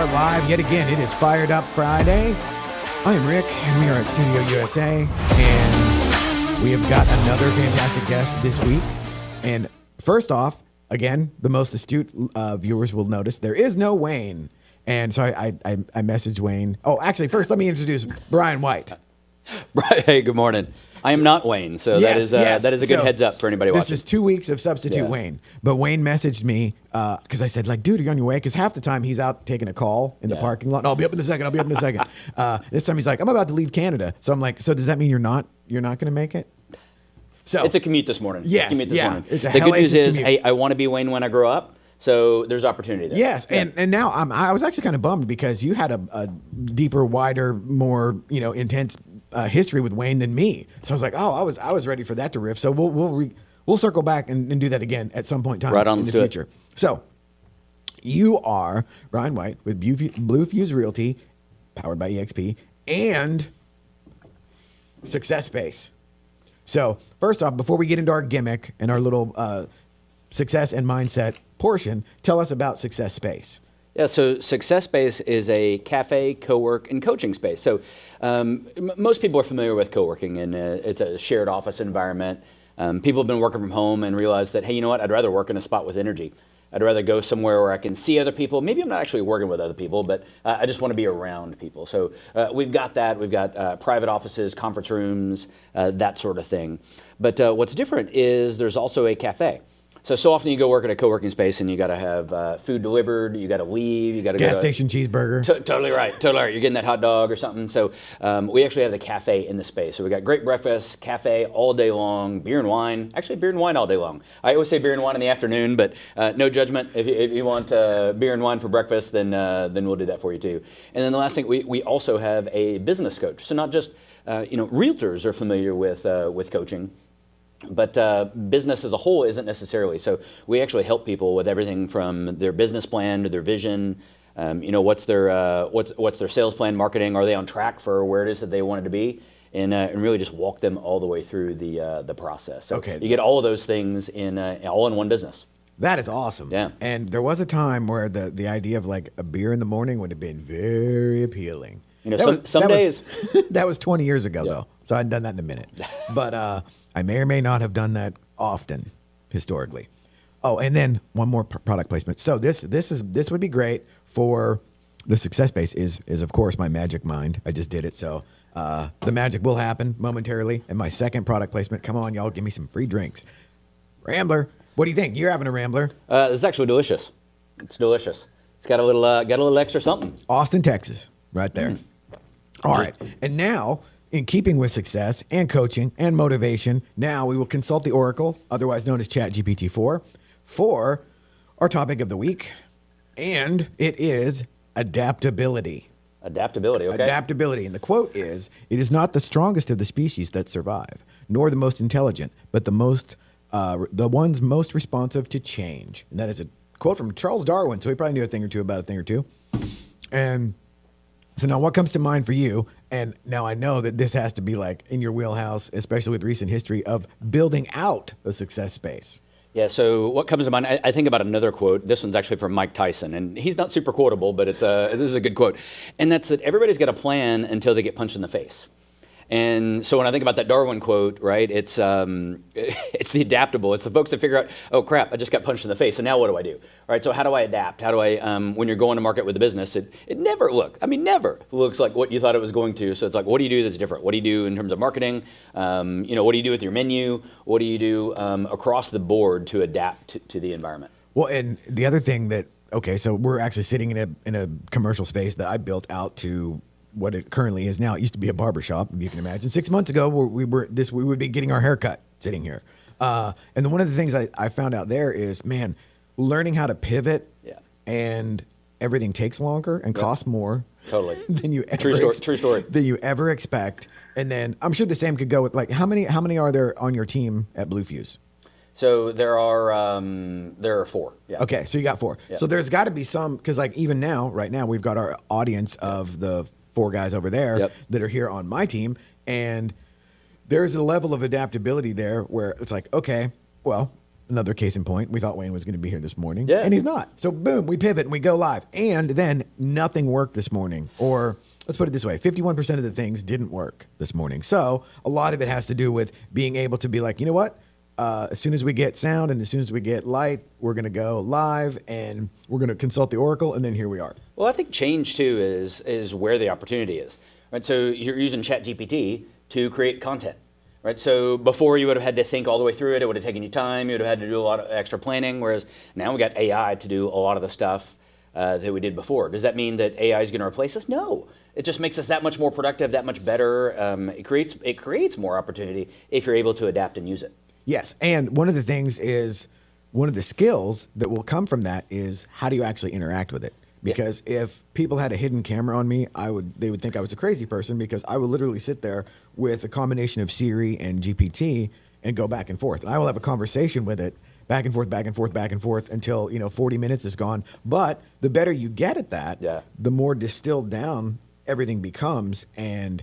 are live yet again. It is Fired Up Friday. I am Rick, and we are at studioUSA, and we have got another fantastic guest this week. And first off, again, the most astute viewers will notice there is no Wayne. And so I messaged Wayne. Oh, actually, first let me introduce Brian White. Hey, good morning. I am not Wayne, so Yes, that is a good heads up for anybody watching. This is 2 weeks of substitute Yeah. Wayne. But Wayne messaged me because I said, like, dude, are you on your way? Because half the time he's out taking a call in the parking lot. I'll be up in a second. This time he's like, I'm about to leave Canada. So I'm like, so does that mean you're not going to make it? So It's a commute this morning. Yes, It's a commute this morning. It's a the good news hellacious is, commute. hey, I want to be Wayne when I grow up. So there's opportunity there. Yes, and now I was actually kind of bummed because you had a deeper, wider, more intense history with Wayne than me. So I was like, oh, I was ready for that to riff. So we'll circle back and do that again at some point in time Right on, in the let's do it. future. So you are Brian White with Blue Fuse Realty, powered by EXP, and Success Space. So first off, before we get into our gimmick and our little success and mindset portion, tell us about Success Space. Yeah, so Success Space is a cafe, co-work, and coaching space. So most people are familiar with co-working, and it's a shared office environment. People have been working from home and realized that, hey, you know what, I'd rather work in a spot with energy. I'd rather go somewhere where I can see other people. Maybe I'm not actually working with other people, but I just want to be around people. So we've got that. We've got private offices, conference rooms, that sort of thing. But what's different is there's also a cafe. So often you go work at a co-working space and you got to have food delivered, you got to leave, you got to go Gas station cheeseburger. Totally right. You're getting that hot dog or something. So we actually have the cafe in the space. So we got great breakfast, cafe all day long, beer and wine. Actually, beer and wine all day long. I always say beer and wine in the afternoon, but no judgment. If you want beer and wine for breakfast, then we'll do that for you too. And then the last thing, we also have a business coach. So not just realtors are familiar with coaching. But business as a whole isn't necessarily. So we actually help people with everything from their business plan to their vision. What's their sales plan, marketing? Are they on track for where it is that they want it to be? And really just walk them all the way through the process. So you get all of those things all in one business. That is awesome. Yeah. And there was a time where the idea of like a beer in the morning would have been very appealing. Some days. That was 20 years ago, though. So I hadn't done that in a minute. But I may or may not have done that often, historically. Oh, and then one more product placement. So this would be great for the Success Base is of course my magic mind. I just did it. So the magic will happen momentarily. And my second product placement, come on, y'all, give me some free drinks. Rambler. What do you think? You're having a Rambler. It's actually delicious. It's delicious. It's got a little extra something. Austin, Texas, right there. All right. And now, in keeping with success and coaching and motivation, now we will consult the Oracle, otherwise known as ChatGPT 4, for our topic of the week. And it is adaptability. Adaptability, okay. Adaptability. And the quote is, "It is not the strongest of the species that survive, nor the most intelligent, but the ones most responsive to change." And that is a quote from Charles Darwin. So he probably knew a thing or two about a thing or two. And so now what comes to mind for you? And now I know that this has to be like in your wheelhouse, especially with recent history of building out a success space. Yeah, so what comes to mind, I think about another quote. This one's actually from Mike Tyson, and he's not super quotable, but this is a good quote. And that's that everybody's got a plan until they get punched in the face. And so when I think about that Darwin quote, right, it's the adaptable. It's the folks that figure out, oh crap, I just got punched in the face, so now what do I do? All right, so how do I adapt? How do I, when you're going to market with a business, it never looks like what you thought it was going to. So it's like, what do you do that's different? What do you do in terms of marketing? What do you do with your menu? What do you do across the board to adapt to the environment? Well, and the other thing that, okay, so we're actually sitting in a commercial space that I built out to what it currently is now. It used to be a barber shop, if you can imagine. 6 months ago, we would be getting our hair cut sitting here. And then one of the things I found out there is, man, learning how to pivot, and everything takes longer and costs more. Totally. Than you ever True story. Than you ever expect. And then I'm sure the same could go with like how many are there on your team at Blue Fuse? So there are 4. Yeah. Okay, so you got 4. Yeah. So there's got to be some, because like even now, right now, we've got our audience of the 4 guys over there that are here on my team, and there's a level of adaptability there where it's like, okay, well, another case in point. We thought Wayne was going to be here this morning, Yeah. and he's not. So boom, we pivot and we go live. And then nothing worked this morning. Or let's put it this way, 51% of the things didn't work this morning. So a lot of it has to do with being able to be like, you know what? As soon as we get sound and as soon as we get light, we're going to go live and we're going to consult the Oracle, and then here we are. Well, I think change too is where the opportunity is, right? So you're using ChatGPT to create content. Right, so before you would have had to think all the way through it. It would have taken you time. You would have had to do a lot of extra planning. Whereas now we got AI to do a lot of the stuff that we did before. Does that mean that AI is going to replace us? No. It just makes us that much more productive, that much better. It creates more opportunity if you're able to adapt and use it. Yes, and one of the things is, one of the skills that will come from that is how do you actually interact with it? Because if people had a hidden camera on me, they would think I was a crazy person, because I would literally sit there with a combination of Siri and GPT and go back and forth. And I will have a conversation with it back and forth, back and forth, back and forth until 40 minutes is gone. But the better you get at that, the more distilled down everything becomes. And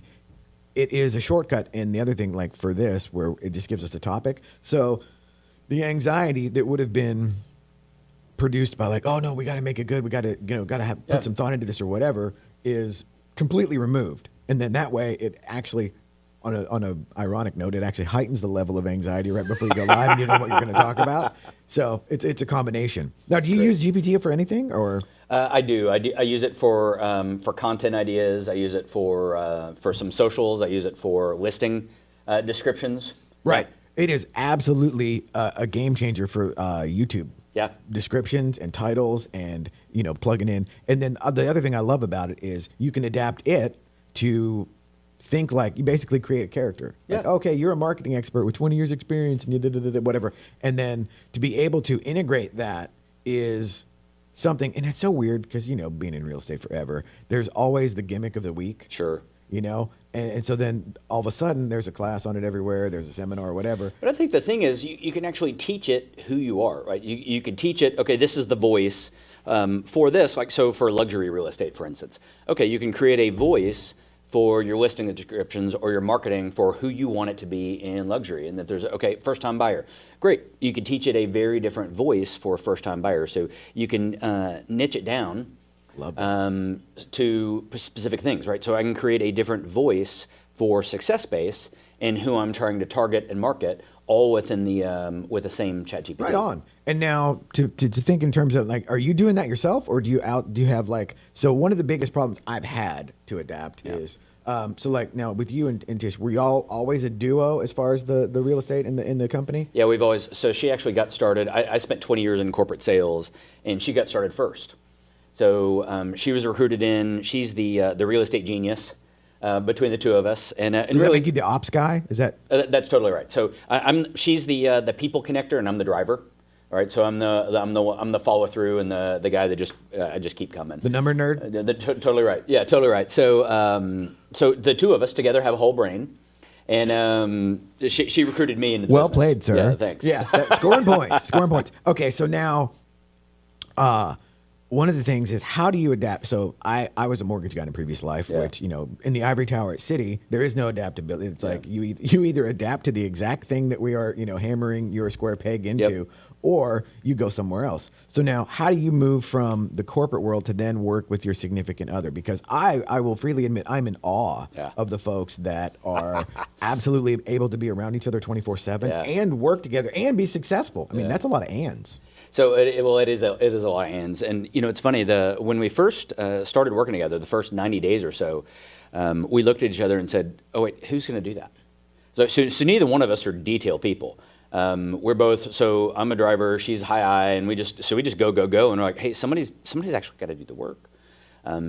it is a shortcut. And the other thing, like for this, where it just gives us a topic. So the anxiety that would have been produced by like, oh no, we got to make it good, we got to put some thought into this or whatever, is completely removed. And then that way it actually, on a ironic note, it actually heightens the level of anxiety right before you go live and you know what you're going to talk about. So it's a combination. Now, do you use GPT for anything, or? I do. I use it for content ideas. I use it for some socials. I use it for listing descriptions. Right. It is absolutely a game changer for YouTube. Yeah. Descriptions and titles and, plugging in. And then the other thing I love about it is you can adapt it to think like, you basically create a character. Like, okay, you're a marketing expert with 20 years experience and you did whatever. And then to be able to integrate that is something, and it's so weird because, being in real estate forever, there's always the gimmick of the week. Sure. And so then all of a sudden there's a class on it everywhere, there's a seminar or whatever. But I think the thing is you can actually teach it who you are, right? You can teach it, okay, this is the voice for this, like so for luxury real estate, for instance. Okay, you can create a voice for your listing descriptions or your marketing for who you want it to be in luxury. And that there's, okay, first-time buyer. Great, you can teach it a very different voice for first-time buyers. So you can niche it down to specific things, right? So I can create a different voice for success base and who I'm trying to target and market, all within the with the same ChatGPT. Right on. And now to think in terms of like, are you doing that yourself, or do you have like? So one of the biggest problems I've had to adapt is. So like now with you and Tish, were y'all always a duo as far as the real estate in the company? Yeah, we've always. So she actually got started. I spent 20 years in corporate sales, and she got started first. So she was recruited in. She's the real estate genius between the two of us. And, so and does really, that make you the ops guy? Is that? That's totally right. So she's the people connector, and I'm the driver. All right. So I'm the follow through and the guy that just keep coming. The number nerd. Totally right. Yeah, totally right. So so the two of us together have a whole brain. And she recruited me in the well business. Played, sir. Yeah, thanks. Yeah, scoring points. Scoring points. Okay, so now, one of the things is how do you adapt? So I was a mortgage guy in a previous life, which in the ivory tower at Citi, there is no adaptability. It's like you either adapt to the exact thing that we are hammering your square peg into, or you go somewhere else. So now, how do you move from the corporate world to then work with your significant other? Because I will freely admit I'm in awe of the folks that are absolutely able to be around each other 24/7 and work together and be successful. I mean, that's a lot of ands. So it is a lot of hands, and it's funny. When we first started working together, the first 90 days or so, we looked at each other and said, "Oh wait, who's going to do that?" So neither one of us are detail people. We're both. So I'm a driver, she's high I, and we just go, and we're like, "Hey, somebody's actually got to do the work."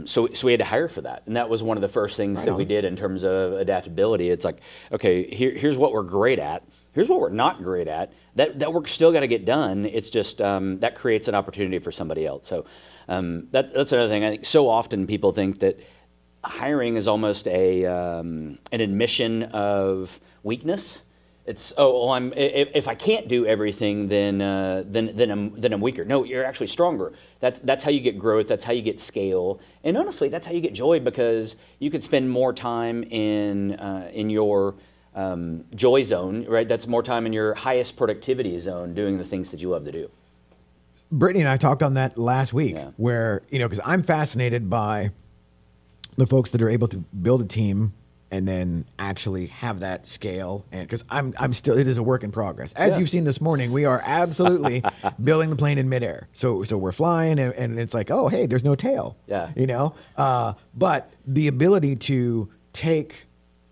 So we had to hire for that, and that was one of the first things that we did in terms of adaptability. It's like, okay, here's what we're great at. Here's what we're not great at. That work's still got to get done. It's just that creates an opportunity for somebody else. So that's another thing. I think so often people think that hiring is almost an admission of weakness. It's if I can't do everything, then I'm weaker. No, you're actually stronger. That's how you get growth. That's how you get scale. And honestly, that's how you get joy, because you could spend more time in your joy zone, right? That's more time in your highest productivity zone doing the things that you love to do. Brittany and I talked on that last week where, because I'm fascinated by the folks that are able to build a team and then actually have that scale. And because I'm still, it is a work in progress. As you've seen this morning, we are absolutely building the plane in midair. So we're flying and it's like, oh, hey, there's no tail. But the ability to take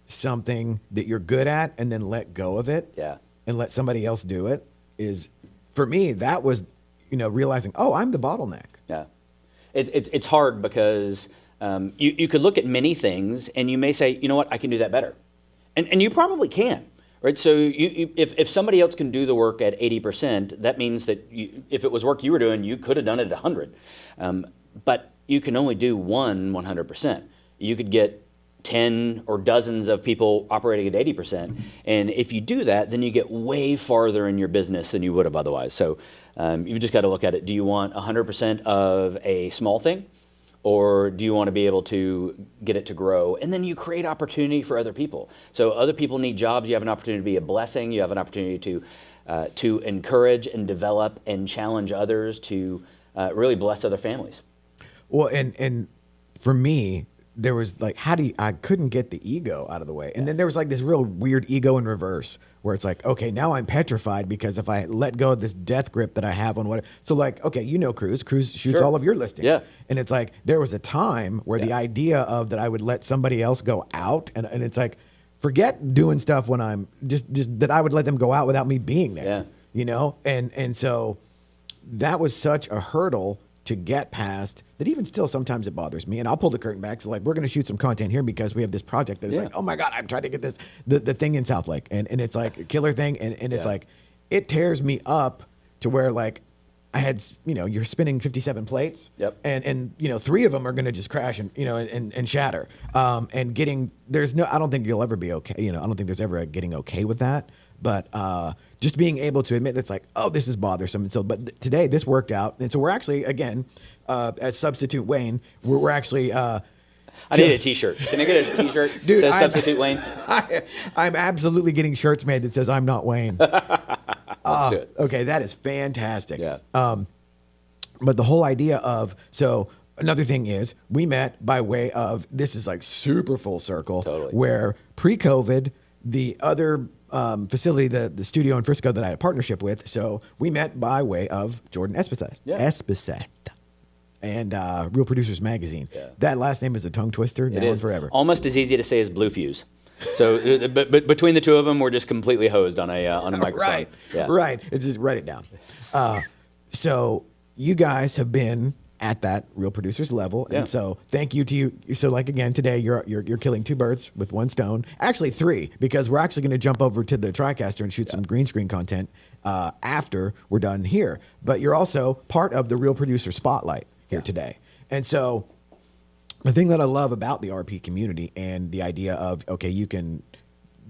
something that you're good at and then let go of it and let somebody else do it is, for me, that was, realizing, oh, I'm the bottleneck. Yeah. It's hard because you could look at many things and you may say, you know what, I can do that better. And you probably can, right? So if somebody else can do the work at 80%, that means that if it was work you were doing, you could have done it at 100. But you can only do 100%. You could get 10 or dozens of people operating at 80%. And if you do that, then you get way farther in your business than you would have otherwise. So you've just got to look at it. Do you want 100% of a small thing? Or do you want to be able to get it to grow? And then you create opportunity for other people. So other people need jobs. You have an opportunity to be a blessing. You have an opportunity to encourage and develop and challenge others to really bless other families. Well, and for me, there was like, I couldn't get the ego out of the way. And then there was like this real weird ego in reverse where it's like, okay, now I'm petrified because if I let go of this death grip that I have on so like, okay, Cruise shoots all of your listings. Yeah. And it's like, there was a time where the idea of that I would let somebody else go out and it's like, forget doing stuff when I'm just that I would let them go out without me being there, And so that was such a hurdle to get past that. Even still, sometimes it bothers me, and I'll pull the curtain back. So like, we're going to shoot some content here because we have this project that is like, oh my God, I'm trying to get this, the thing in South Lake, and it's like a killer thing. And it's like, it tears me up to where like I had, you're spinning 57 plates and 3 of them are going to just crash and, and shatter. And I don't think you'll ever be okay. I don't think there's ever a getting okay with that. But just being able to admit that's like, oh, this is bothersome. And so, but today this worked out. And so we're actually, again, as Substitute Wayne, we're actually... I need a T-shirt. Can I get a T-shirt that says Substitute Wayne? I'm absolutely getting shirts made that says I'm not Wayne. Let's do it. Okay, that is fantastic. Yeah. But the whole idea of... So another thing is we met by way of... This is like super full circle. Totally. Where pre-COVID, the other... facility, the studio in Frisco that I had a partnership with. So we met by way of Jordan Espeseth. And Real Producers Magazine. Yeah. That last name is a tongue twister now and forever. Almost as easy to say as Blue Fuse. So, but between the two of them, we're just completely hosed on a microphone. Right, right. It's just write it down. So you guys have been at that Real Producers level, and so thank you to you. So like again today, you're killing 2 birds with 1 stone. Actually 3, because we're actually going to jump over to the TriCaster and shoot some green screen content after we're done here. But you're also part of the Real Producer Spotlight here today, and so the thing that I love about the RP community and the idea of okay, you can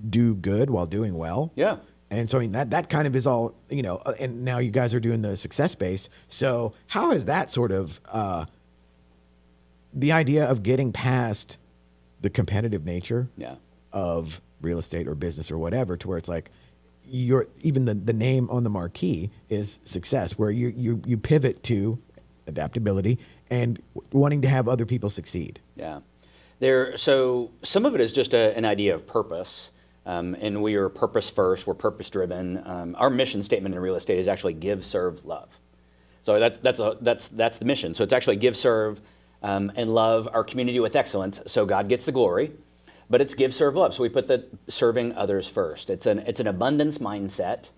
do good while doing well. Yeah. And so, I mean, that kind of is all, and now you guys are doing the success base. So how is that sort of the idea of getting past the competitive nature of real estate or business or whatever to where it's like even the name on the marquee is success, where you pivot to adaptability and wanting to have other people succeed? Yeah. So some of it is just an idea of purpose. And we are purpose first. We're purpose driven. Our mission statement in real estate is actually give, serve, love. So that's the mission. So it's actually give, serve, and love our community with excellence. So God gets the glory, but it's give, serve, love. So we put the serving others first. It's an abundance mindset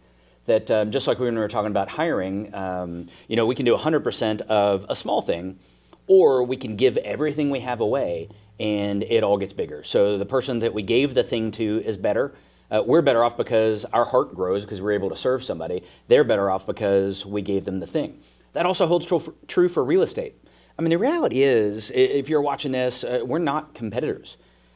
that just like when we were talking about hiring, we can do 100% of a small thing, or we can give everything we have away and it all gets bigger. So the person that we gave the thing to is better. We're better off because our heart grows because we're able to serve somebody. They're better off because we gave them the thing. That also holds true for real estate. I mean, the reality is, if you're watching this, we're not competitors.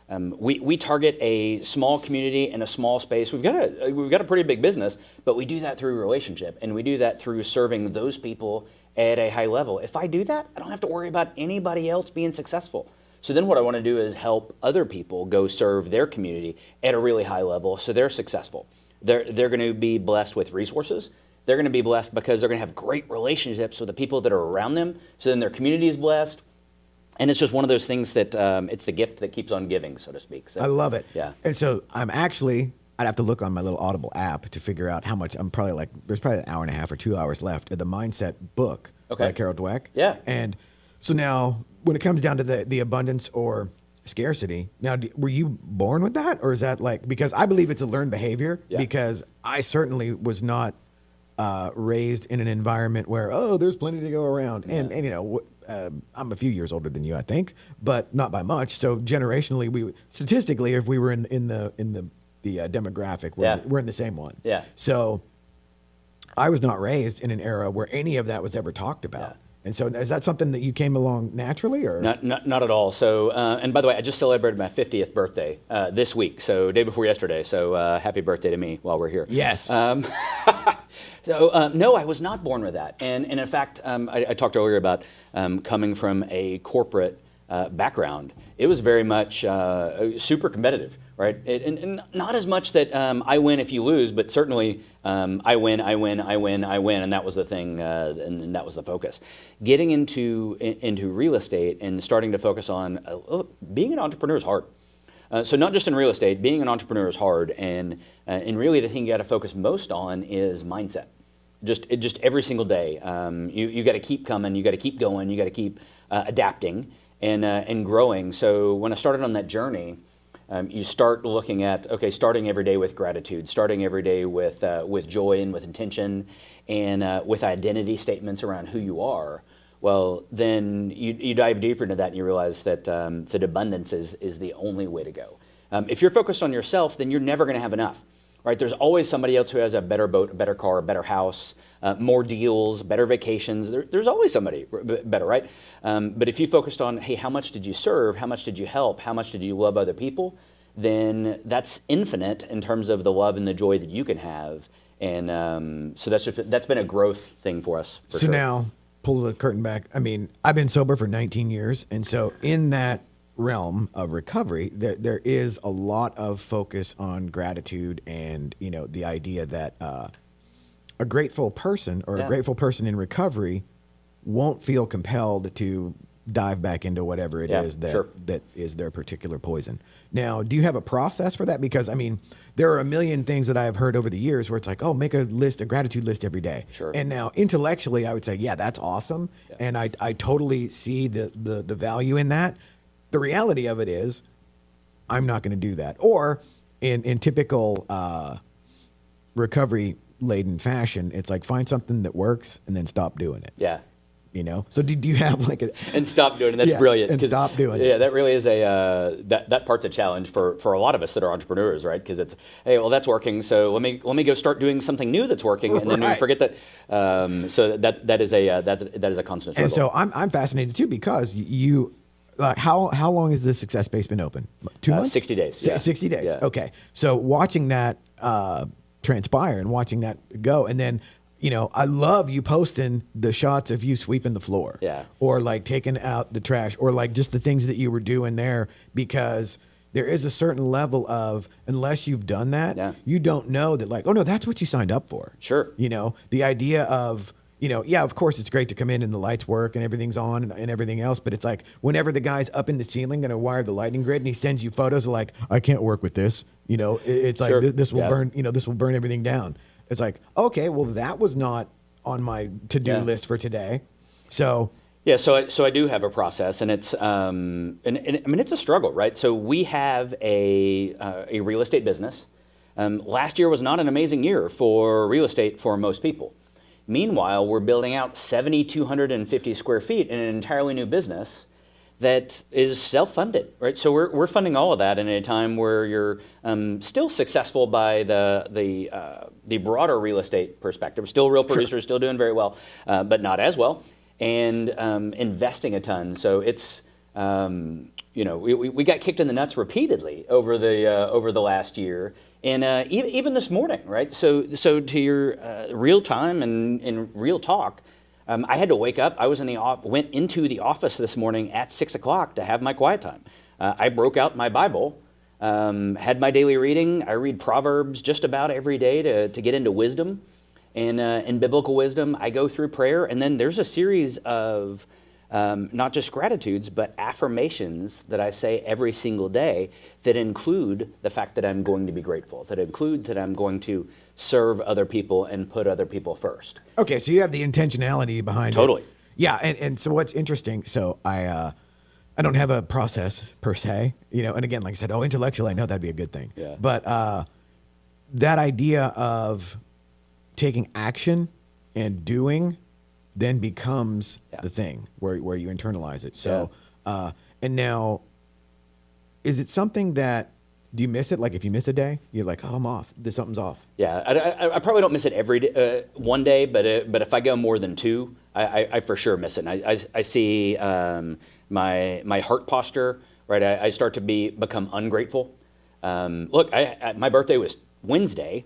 We target a small community and a small space. We've got a pretty big business, but we do that through relationship, and we do that through serving those people at a high level. If I do that, I don't have to worry about anybody else being successful. So then what I want to do is help other people go serve their community at a really high level so they're successful. They're going to be blessed with resources. They're going to be blessed because they're going to have great relationships with the people that are around them. So then their community is blessed. And it's just one of those things that it's the gift that keeps on giving, so to speak. So, I love it. Yeah. And so I'd have to look on my little Audible app to figure out how much. There's probably an hour and a half or 2 hours left of the Mindset book by Carol Dweck. Yeah. And so now when it comes down to the abundance or scarcity, now, were you born with that? Or is that because I believe it's a learned behavior, because I certainly was not raised in an environment where, there's plenty to go around. Yeah. And I'm a few years older than you, I think, but not by much. So generationally, statistically, if we were in the demographic, we're in the same one. Yeah. So I was not raised in an era where any of that was ever talked about. Yeah. And so is that something that you came along naturally, or? Not at all. So, and by the way, I just celebrated my 50th birthday this week, so day before yesterday. So happy birthday to me while we're here. Yes. So no, I was not born with that. And in fact, I talked earlier about coming from a corporate background. It was very much super competitive, right? And not as much that I win if you lose, but certainly I win, and that was the thing, and that was the focus. Getting into real estate and starting to focus on being an entrepreneur is hard. So not just in real estate, being an entrepreneur is hard, and really the thing you got to focus most on is mindset. Just every single day, you got to keep coming, you got to keep going, you got to keep adapting and growing. So when I started on that journey, you start looking at starting every day with gratitude, starting every day with joy and with intention, and with identity statements around who you are. Well, then you dive deeper into that and you realize that abundance is the only way to go. If you're focused on yourself, then you're never going to have enough, right? There's always somebody else who has a better boat, a better car, a better house, more deals, better vacations. There's always somebody better, right? But if you focused on, hey, how much did you serve? How much did you help? How much did you love other people? Then that's infinite in terms of the love and the joy that you can have. And so that's been a growth thing for us. For so sure. Now, pull the curtain back. I mean, I've been sober for 19 years. And so in that realm of recovery, there is a lot of focus on gratitude and, the idea that a grateful person or a grateful person in recovery won't feel compelled to dive back into whatever it is that is their particular poison. Now, do you have a process for that? Because, I mean, there are a million things that I have heard over the years where it's like, make a gratitude list every day. Sure. And now intellectually, I would say, that's awesome. Yeah. And I totally see the value in that. The reality of it is I'm not going to do that. Or in typical recovery-laden fashion, it's like find something that works and then stop doing it. Yeah. So do you have and stop doing it? That's brilliant. And stop doing it. Yeah, that really is that part's a challenge for a lot of us that are entrepreneurs, right? Because it's, hey, well, that's working, so let me go start doing something new that's working, and then we forget that. So that is a constant struggle. And so I'm fascinated too because you. How long has the Success Base been open? 2 months? 60 days. Yeah. 60 days. Yeah. Okay. So watching that transpire and watching that go, and then I love you posting the shots of you sweeping the floor, or taking out the trash, or just the things that you were doing there, because there is a certain level of, unless you've done that, you don't know that oh no, that's what you signed up for. Sure. The idea of. Of course, it's great to come in and the lights work and everything's on and everything else. But it's like whenever the guy's up in the ceiling going to wire the lighting grid and he sends you photos of I can't work with this. It's like this will burn. This will burn everything down. It's like, okay, well, that was not on my to-do list for today. So. Yeah, so I do have a process, and it's and I mean it's a struggle, right? So we have a real estate business. Last year was not an amazing year for real estate for most people. Meanwhile, we're building out 7,250 square feet in an entirely new business that is self-funded, right? So we're funding all of that in a time where you're still successful by the broader real estate perspective. Still real producers, still doing very well, but not as well, and investing a ton. So it's we got kicked in the nuts repeatedly over the last year. And even this morning, right? So to your real time and in real talk, I had to wake up. I was went into the office this morning at 6 o'clock to have my quiet time. I broke out my Bible, had my daily reading. I read Proverbs just about every day to get into wisdom and biblical wisdom. I go through prayer, and then there's a series of not just gratitudes, but affirmations that I say every single day that include the fact that I'm going to be grateful, that include that I'm going to serve other people and put other people first. Okay, so you have the intentionality behind it. Totally. Yeah, and so what's interesting, so I don't have a process per se, and again, like I said, intellectually, I know that'd be a good thing. Yeah. But that idea of taking action and doing then becomes the thing where you internalize it. So, and now, is it something that, do you miss it? Like if you miss a day, you're like, I'm off. Something's off. Yeah, I probably don't miss it every day, one day, but if I go more than two, I for sure miss it. And I see my heart posture, right? I start to become ungrateful. Look, my birthday was Wednesday.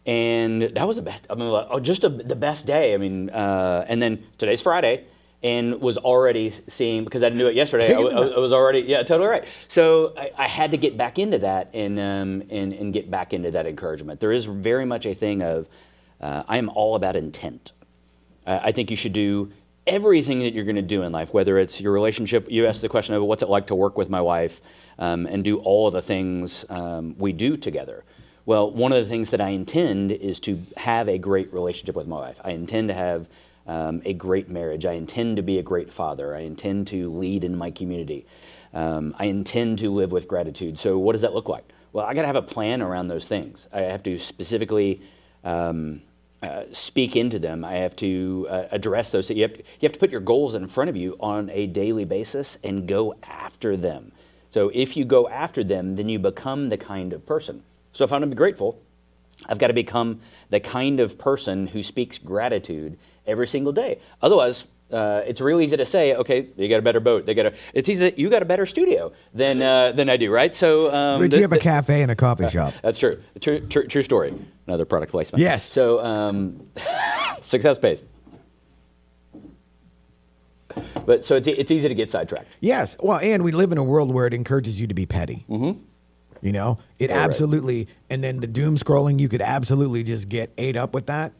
And that was the best. I mean, the best day. I mean, and then today's Friday, and was already seeing, because I didn't do it yesterday. I was already, totally right. So I had to get back into that and get back into that encouragement. There is very much a thing of I am all about intent. I think you should do everything that you're going to do in life, whether it's your relationship. You asked the question of what's it like to work with my wife and do all of the things we do together. Well, one of the things that I intend is to have a great relationship with my wife. I intend to have a great marriage. I intend to be a great father. I intend to lead in my community. I intend to live with gratitude. So what does that look like? Well, I got to have a plan around those things. I have to specifically speak into them. I have to address those. You have to put your goals in front of you on a daily basis and go after them. So if you go after them, then you become the kind of person. So if I'm going to be grateful, I've got to become the kind of person who speaks gratitude every single day. Otherwise, it's real easy to say, okay, you got a better boat. It's easy. You got a better studio than I do, right? So, but you have a cafe and a coffee shop. That's true. True story. Another product placement. Yes. So success pays. But so it's easy to get sidetracked. Yes. Well, and we live in a world where it encourages you to be petty. Mm-hmm. It absolutely, right. And then the doom scrolling, you could absolutely just get ate up with that.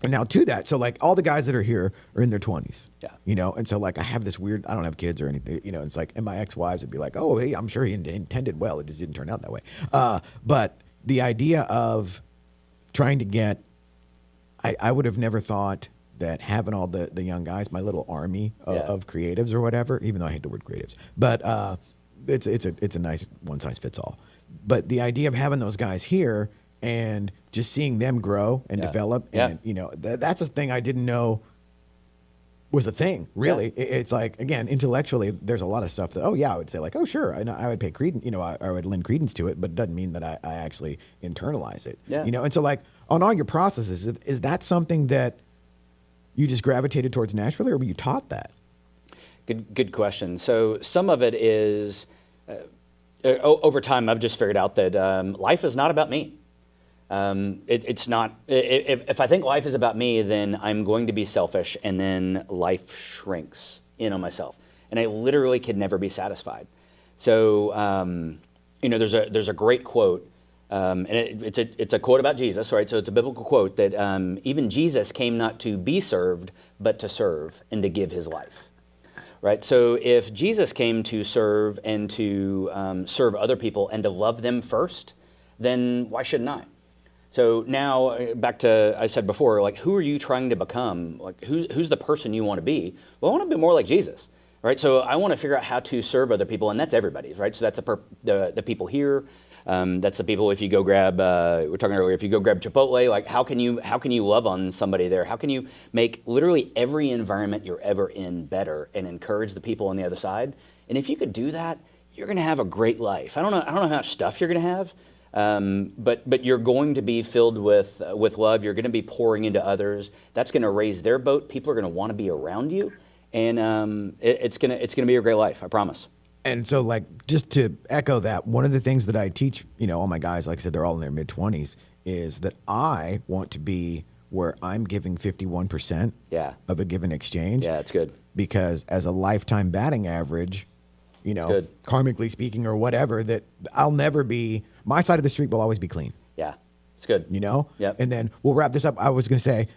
And now to that, so like all the guys that are here are in their 20s, and so like I have this weird, I don't have kids or anything, it's like, and my ex-wives would be like, oh, hey, I'm sure he intended well. It just didn't turn out that way. But the idea of trying to get, I would have never thought that having all the young guys, my little army of creatives or whatever, even though I hate the word creatives, but it's a nice one size fits all. But the idea of having those guys here and just seeing them grow and develop, and that's a thing I didn't know was a thing. Really, it's like, again, intellectually, there's a lot of stuff that I would say like, oh sure, I would pay credence, I would lend credence to it, but it doesn't mean that I actually internalize it. And so like on all your processes, is that something that you just gravitated towards naturally, or were you taught that? Good question. So some of it is over time. I've just figured out that life is not about me. It's not. If I think life is about me, then I'm going to be selfish, and then life shrinks in on myself, and I literally can never be satisfied. So there's a great quote, and it's a quote about Jesus, right? So it's a biblical quote that even Jesus came not to be served, but to serve and to give his life. Right, so if Jesus came to serve and to serve other people and to love them first, then why shouldn't I? So now, back to I said before, like, who are you trying to become? Like, who's the person you want to be? Well, I want to be more like Jesus, right? So I want to figure out how to serve other people, and that's everybody, right? So that's the people here. That's the people. If you go grab, we were talking earlier. If you go grab Chipotle, like how can you love on somebody there? How can you make literally every environment you're ever in better and encourage the people on the other side? And if you could do that, you're going to have a great life. I don't know how much stuff you're going to have, but you're going to be filled with love. You're going to be pouring into others. That's going to raise their boat. People are going to want to be around you, and it's going to be a great life. I promise. And so, like, just to echo that, one of the things that I teach, all my guys, like I said, they're all in their mid-20s, is that I want to be where I'm giving 51% Yeah. of a given exchange. Yeah, it's good. Because as a lifetime batting average, you know, good. karmically speaking or whatever, that I'll never be, my side of the street will always be clean. Yeah, it's good. You know? Yep. And then we'll wrap this up. I was going to say,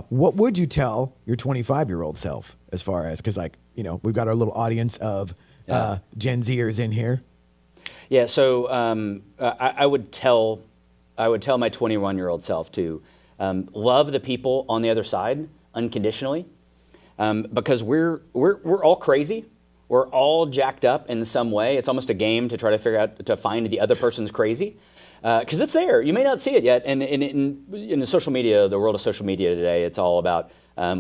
what would you tell your 25-year-old self as far as, because like, you know, we've got our little audience of Gen Zers in here. Yeah, so I would tell my 21-year-old self to love the people on the other side unconditionally, because we're all crazy. We're all jacked up in some way. It's almost a game to try to figure out, to find the other person's crazy, because it's there. You may not see it yet. And in the social media, the world of social media today, it's all about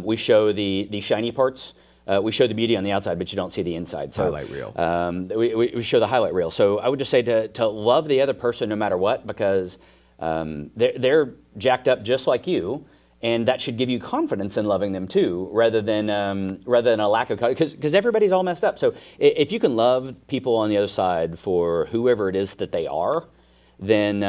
we show the shiny parts. We show the beauty on the outside, but you don't see the inside. So, highlight reel. We show the highlight reel. So I would just say to love the other person no matter what, because they're jacked up just like you. And that should give you confidence in loving them too, rather than a lack of confidence, because everybody's all messed up. So if you can love people on the other side for whoever it is that they are, then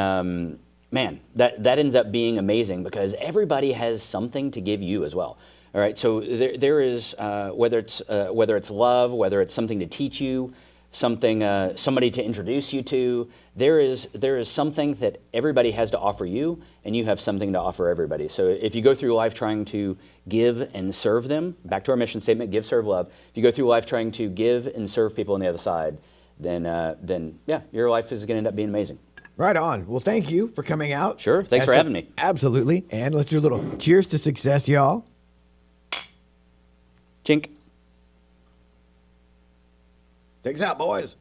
man, that ends up being amazing, because everybody has something to give you as well. All right, so there is whether it's love, whether it's something to teach you, somebody to introduce you to. There is something that everybody has to offer you, and you have something to offer everybody. So if you go through life trying to give and serve them, back to our mission statement, give, serve, love. If you go through life trying to give and serve people on the other side, then yeah, your life is going to end up being amazing. Right on. Well, thank you for coming out. Sure. Thanks for having me. Absolutely. And let's do a little cheers to success, y'all. Chink. Take us out, boys.